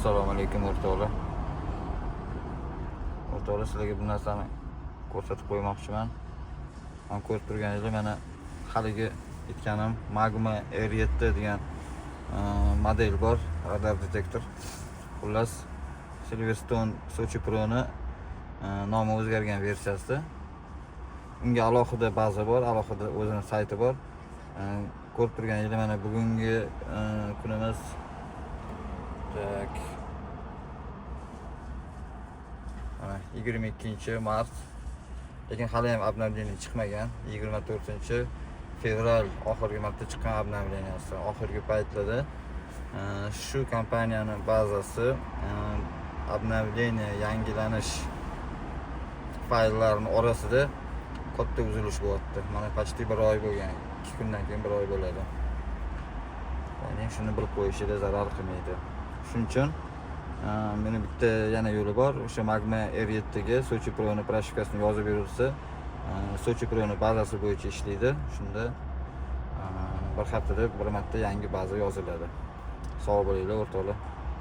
Assalomu alaykum o'rtoqlar. O'rtoqlar, sizlarga bir narsani ko'rsatib qo'ymoqchiman. Men ko'rib turganingizdek, mana haligi aytganim Magma R7 degan model bor, radar detektor. Xullas, Silverstone Sochi Pro'ni nomi o'zgargan versiyasi. Unga alohida baza bor, alohida o'zining sayti bor. Ko'rib turganingizdek, mana bugungi kunimiz 22 mart. Lekin hali ham обновление chiqmagan. 24 fevral oxirgi marta chiqqan обновленияsi. Oxirgi paytlarda shu kompaniyaning bazasi обновление, yangilanish fayllarining orasida katta uzilish bo'lyapti. Mana почти 1 oy bo'lgan. 2 kundan keyin 1 oy bo'ladi. Ya'ni shuni bilib qo'yishida zarar qilmaydi. Shuning uchun meni bitta yana yo'li bor. O'sha Magma R7 ga Sochi Pro'ning proshivkasini yozib berilsa, Sochi Pro'ning bazasi bo'yicha ishlaydi. Shunda bir haftada bir marta yangi baza yoziladi. Sog' bo'linglar o'rtoqlar.